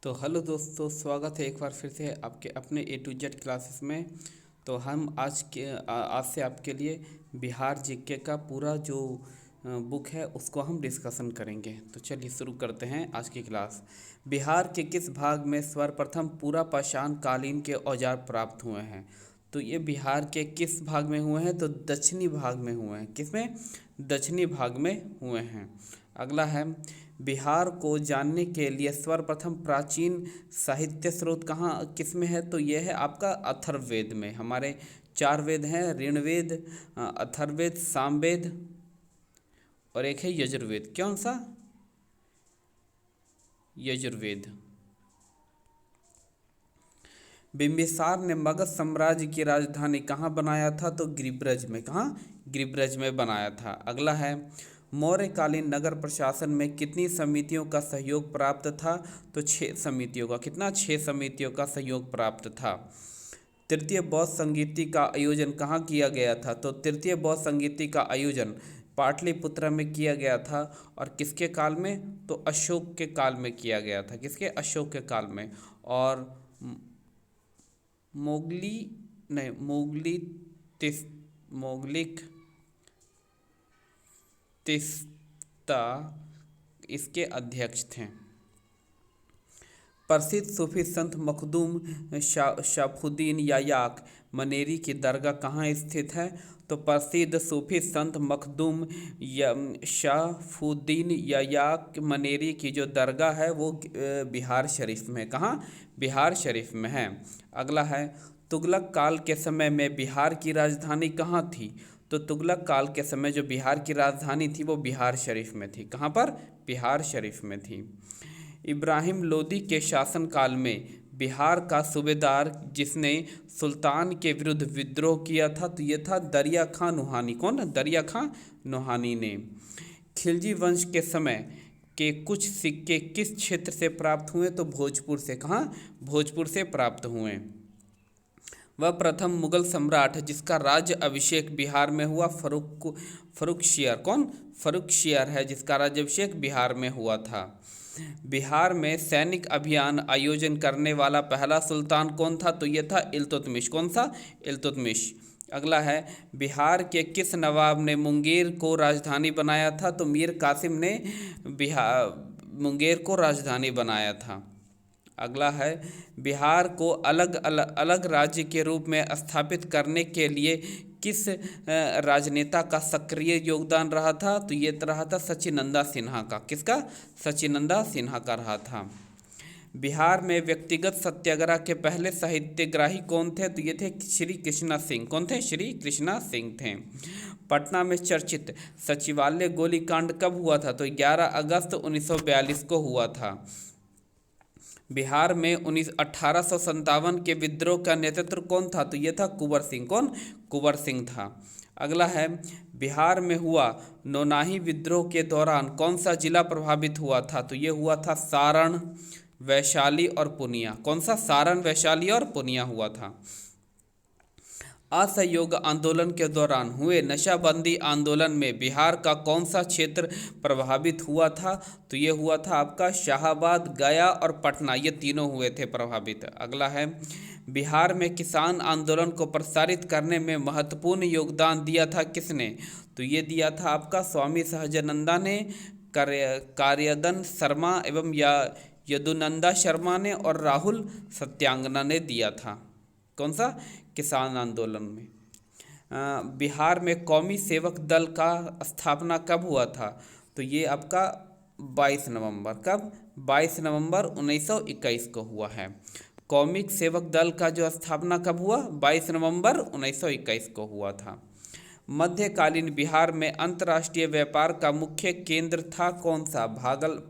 तो हेलो दोस्तों, स्वागत है एक बार फिर से आपके अपने ए टू जेड क्लासेस में। तो हम आज से आपके लिए बिहार जीके का पूरा जो बुक है उसको हम डिस्कशन करेंगे। तो चलिए शुरू करते हैं आज की क्लास। बिहार के किस भाग में सर्वप्रथम पूरा पाषाण कालीन के औजार प्राप्त हुए हैं? तो ये बिहार के किस भाग में हुए हैं? तो दक्षिणी भाग में हुए हैं। किसमें? दक्षिणी भाग में हुए हैं। अगला है, बिहार को जानने के लिए सर्वप्रथम प्राचीन साहित्य स्रोत कहाँ किस में है? तो यह है आपका अथर्ववेद में। हमारे चार वेद हैं, ऋग्वेद, अथर्ववेद, सामवेद और एक है यजुर्वेद। कौन सा? यजुर्वेद। बिंबिसार ने मगध साम्राज्य की राजधानी कहाँ बनाया था? तो गिरिब्रज में। कहाँ? गिरिब्रज में बनाया था। अगला है, मौर्यकालीन नगर प्रशासन में कितनी समितियों का सहयोग प्राप्त था? तो 6 समितियों का। कितना? 6 समितियों का सहयोग प्राप्त था। तृतीय बौद्ध संगीति का आयोजन कहाँ किया गया था? तो तृतीय बौद्ध संगीति का आयोजन पाटलिपुत्र में किया गया था। और किसके काल में? तो अशोक के काल में किया गया था। किसके? अशोक के काल में। और मोगली नहीं मोगली तिस मोगलिक तिस्ता इसके अध्यक्ष थे। प्रसिद्ध सूफी संत मखदूम शफुद्दीन यायाक मनेरी की दरगाह कहाँ स्थित है? तो प्रसिद्ध सूफी संत मखदूम शफुद्दीन यायाक मनेरी की जो दरगाह है वो बिहार शरीफ में। कहाँ? बिहार शरीफ में है। अगला है, तुगलक काल के समय में बिहार की राजधानी कहाँ थी? तो तुगलक काल के समय जो बिहार की राजधानी थी वो बिहार शरीफ में थी। कहाँ पर? बिहार शरीफ में थी। इब्राहिम लोदी के शासनकाल में बिहार का सूबेदार जिसने सुल्तान के विरुद्ध विद्रोह किया था तो ये था दरिया खां नुहानी। कौन? दरिया खां नुहानी ने। खिलजी वंश के समय के कुछ सिक्के किस क्षेत्र से प्राप्त हुए? तो भोजपुर से। कहाँ? भोजपुर से प्राप्त हुए। वह प्रथम मुगल सम्राट जिसका राज्य अभिषेक बिहार में हुआ फर्रुखशियर। कौन? फर्रुखशियर है जिसका राज्याभिषेक बिहार में हुआ था। बिहार में सैनिक अभियान आयोजन करने वाला पहला सुल्तान कौन था? तो यह था इल्तुतमिश। कौन सा? इल्तुतमिश। अगला है, बिहार के किस नवाब ने मुंगेर को राजधानी बनाया था? तो मीर कासिम ने बिहार मुंगेर को राजधानी बनाया था। अगला है, बिहार को अलग राज्य के रूप में स्थापित करने के लिए किस राजनेता का सक्रिय योगदान रहा था? तो ये रहा था सचिनंदा सिन्हा का। किसका? सचिनंदा सिन्हा का रहा था। बिहार में व्यक्तिगत सत्याग्रह के पहले साहित्यग्राही कौन थे? तो ये थे श्री कृष्णा सिंह। कौन थे? श्री कृष्णा सिंह थे। पटना में चर्चित सचिवालय गोलीकांड कब हुआ था? तो 11 अगस्त 1942 को हुआ था। बिहार में 1857 के विद्रोह का नेतृत्व कौन था? तो ये था कुंवर सिंह। कौन? कुंवर सिंह था। अगला है, बिहार में हुआ नौनाही विद्रोह के दौरान कौन सा जिला प्रभावित हुआ था? तो ये हुआ था सारण, वैशाली और पूर्णिया। कौन सा? सारण, वैशाली और पूर्णिया हुआ था। असहयोग आंदोलन के दौरान हुए नशाबंदी आंदोलन में बिहार का कौन सा क्षेत्र प्रभावित हुआ था? तो ये हुआ था आपका शाहाबाद, गया और पटना, ये तीनों हुए थे प्रभावित। अगला है, बिहार में किसान आंदोलन को प्रसारित करने में महत्वपूर्ण योगदान दिया था किसने? तो ये दिया था आपका स्वामी सहजानंदा ने, कार्यदन शर्मा एवं यदुनंदा शर्मा ने और राहुल सत्यांगना ने दिया था। कौन सा? किसान आंदोलन में। बिहार में कौमी सेवक दल का स्थापना कब हुआ था? तो ये आपका 22 नवंबर। कब? 22 नवंबर 1921 को हुआ है। कौमी सेवक दल का जो स्थापना कब हुआ? 22 नवंबर 1921 को हुआ था। मध्यकालीन बिहार में अंतर्राष्ट्रीय व्यापार का मुख्य केंद्र था कौन सा?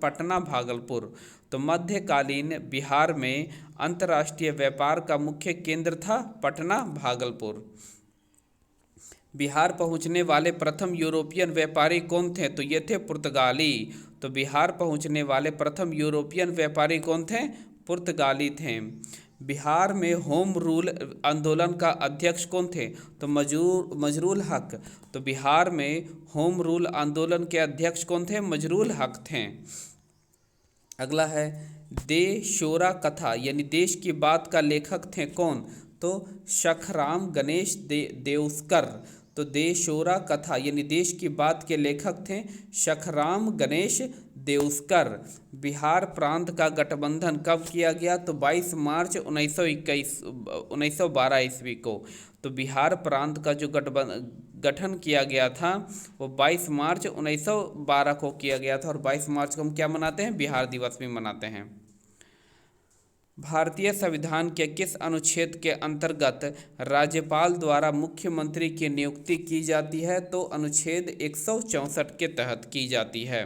पटना, भागलपुर। तो मध्यकालीन बिहार में अंतर्राष्ट्रीय व्यापार का मुख्य केंद्र था पटना, भागलपुर। बिहार पहुंचने वाले प्रथम यूरोपियन व्यापारी कौन थे? तो ये थे पुर्तगाली। तो बिहार पहुंचने वाले प्रथम यूरोपियन व्यापारी कौन थे? पुर्तगाली थे। बिहार में होम रूल आंदोलन का अध्यक्ष कौन थे? तो मजरूल हक। तो बिहार में होम रूल आंदोलन के अध्यक्ष कौन थे? मजरूल हक थे। अगला है देशोरा कथा यानी देश की बात का लेखक थे कौन? तो सखराम गणेश देउस्कर। तो देशोरा कथा यानी देश की बात के लेखक थे सखराम गणेश देउस्कर। बिहार प्रांत का गठबंधन कब किया गया? तो 22 मार्च 1912 ईस्वी को। तो बिहार प्रांत का जो गठन किया गया था वो 22 मार्च 1912 को किया गया था। और 22 मार्च को हम क्या मनाते हैं? बिहार दिवस भी मनाते हैं। भारतीय संविधान के किस अनुच्छेद के अंतर्गत राज्यपाल द्वारा मुख्यमंत्री की नियुक्ति की जाती है? तो अनुच्छेद 164 के तहत की जाती है।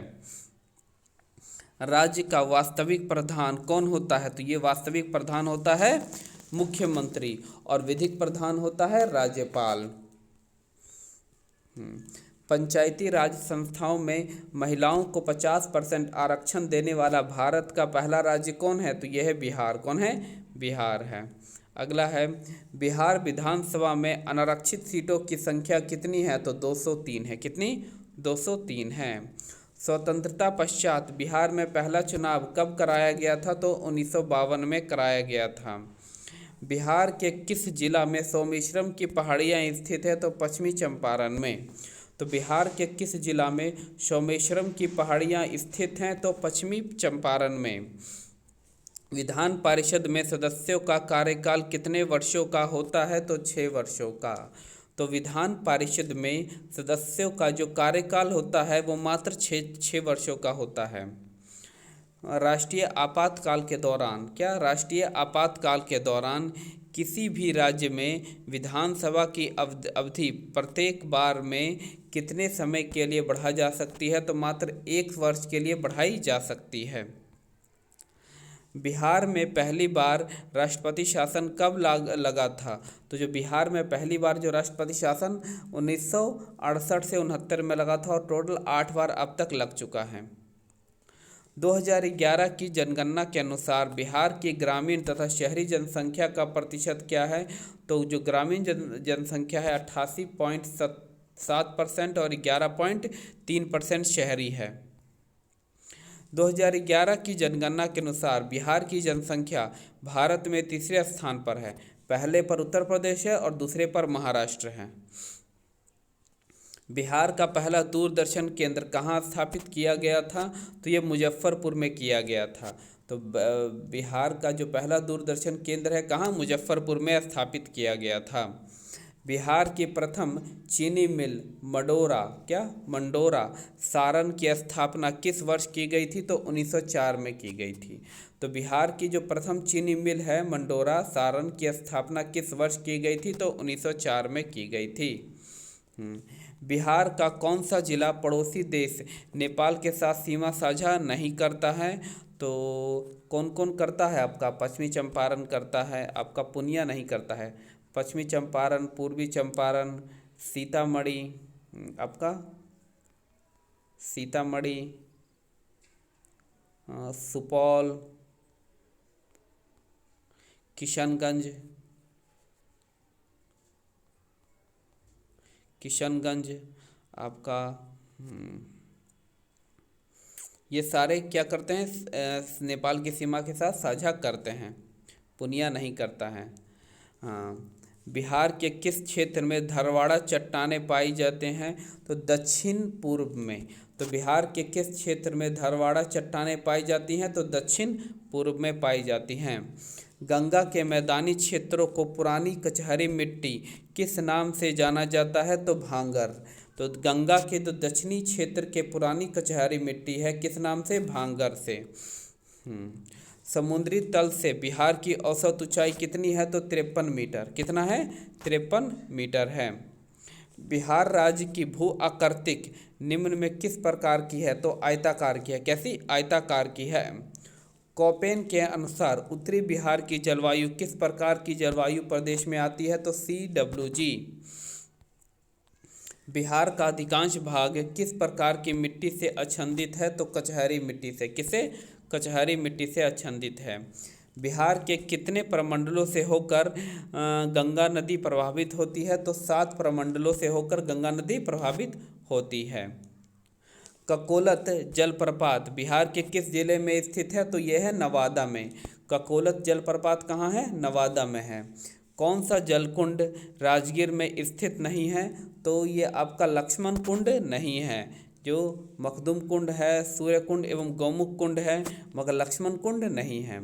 राज्य का वास्तविक प्रधान कौन होता है? तो ये वास्तविक प्रधान होता है मुख्यमंत्री और विधिक प्रधान होता है राज्यपाल। पंचायती राज संस्थाओं में महिलाओं को 50% आरक्षण देने वाला भारत का पहला राज्य कौन है? तो यह है बिहार। कौन है? बिहार है। अगला है बिहार विधानसभा में अनारक्षित सीटों की संख्या कितनी है? तो 203 है। कितनी? 203 है। स्वतंत्रता पश्चात बिहार में पहला चुनाव कब कराया गया था? तो 1952 में कराया गया था। बिहार के किस जिला में सोमेश्वरम की पहाड़ियाँ स्थित है? तो पश्चिमी चंपारण में। तो बिहार के किस जिला में सोमेश्वरम की पहाड़ियाँ स्थित हैं? तो पश्चिमी चंपारण में। विधान परिषद में सदस्यों का कार्यकाल कितने वर्षों का होता है? तो 6 वर्षों का। तो विधान परिषद में सदस्यों का जो कार्यकाल होता है वो मात्र 6 वर्षों का होता है। राष्ट्रीय आपातकाल के दौरान राष्ट्रीय आपातकाल के दौरान किसी भी राज्य में विधानसभा की अवधि प्रत्येक बार में कितने समय के लिए बढ़ा जा सकती है? तो मात्र 1 वर्ष के लिए बढ़ाई जा सकती है। बिहार में पहली बार राष्ट्रपति शासन कब लगा था? तो जो बिहार में पहली बार जो राष्ट्रपति शासन 1968 से 69 में लगा था और टोटल 8 बार अब तक लग चुका है। 2011 की जनगणना के अनुसार बिहार की ग्रामीण तथा शहरी जनसंख्या का प्रतिशत क्या है? तो जो ग्रामीण जनसंख्या है 88.7% और 11.3% शहरी है। 2011 की जनगणना के अनुसार बिहार की जनसंख्या भारत में तीसरे स्थान पर है। पहले पर उत्तर प्रदेश है और दूसरे पर महाराष्ट्र है। बिहार का पहला दूरदर्शन केंद्र कहाँ स्थापित किया गया था? तो ये मुजफ्फरपुर में किया गया था। तो बिहार का जो पहला दूरदर्शन केंद्र है कहाँ? मुजफ्फरपुर में स्थापित किया गया था। बिहार की प्रथम चीनी मिल मंडोरा सारण की स्थापना किस वर्ष की गई थी? तो 1904 में की गई थी। तो बिहार की जो प्रथम चीनी मिल है मंडोरा सारण की स्थापना किस वर्ष की गई थी? तो 1904 में की गई थी। बिहार का कौन सा जिला पड़ोसी देश नेपाल के साथ सीमा साझा नहीं करता है? तो कौन कौन करता है? आपका पश्चिमी चंपारण करता है, आपका पूर्णिया नहीं करता है। पश्चिमी चंपारण, पूर्वी चंपारण, सीतामढ़ी, आपका सीतामढ़ी, सुपौल, किशनगंज आपका ये सारे क्या करते हैं? नेपाल की सीमा के साथ साझा करते हैं, पूर्णिया नहीं करता है। हाँ, बिहार के किस क्षेत्र में धरवाड़ा चट्टानें पाई जाते हैं? तो दक्षिण पूर्व में। तो बिहार के किस क्षेत्र में धरवाड़ा चट्टानें पाई जाती हैं? तो दक्षिण पूर्व में पाई जाती हैं। गंगा के मैदानी क्षेत्रों को पुरानी कचहरी मिट्टी किस नाम से जाना जाता है? तो भांगर। तो गंगा के जो दक्षिणी क्षेत्र के पुरानी कचहरी मिट्टी है किस नाम से? भांगर से। समुद्री तल से बिहार की औसत ऊंचाई कितनी है? तो 53 मीटर। कितना है? 53 मीटर है। बिहार राज्य की भू आकृतिक निम्न में किस प्रकार की है? तो आयताकार की है। कैसी? आयताकार की है। कोपेन के अनुसार उत्तरी बिहार की जलवायु किस प्रकार की जलवायु प्रदेश में आती है? तो CWG। बिहार का अधिकांश भाग किस प्रकार की मिट्टी से आच्छादित है? तो कचहरी मिट्टी से। किसे? कचहरी मिट्टी से आच्छादित है। बिहार के कितने प्रमंडलों से होकर गंगा नदी प्रभावित होती है? तो 7 प्रमंडलों से होकर गंगा नदी प्रभावित होती है। ककोलत जलप्रपात बिहार के किस जिले में स्थित है? तो यह है नवादा में। ककोलत जलप्रपात कहाँ है? नवादा में है। कौन सा जलकुंड राजगीर में स्थित नहीं है? तो ये आपका लक्ष्मण कुंड नहीं है। जो मखदूम कुंड है, सूर्य कुंड एवं गौमुख कुंड है, मगर लक्ष्मण कुंड नहीं है।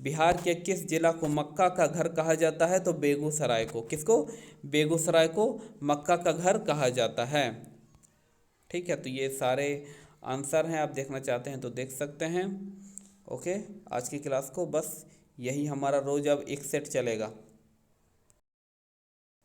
बिहार के किस जिला को मक्का का घर कहा जाता है? तो बेगूसराय को। किसको? बेगूसराय को मक्का का घर कहा जाता है। ठीक है, तो ये सारे आंसर हैं, आप देखना चाहते हैं तो देख सकते हैं। ओके, आज की क्लास को बस यही हमारा रोज़ अब एक सेट चलेगा।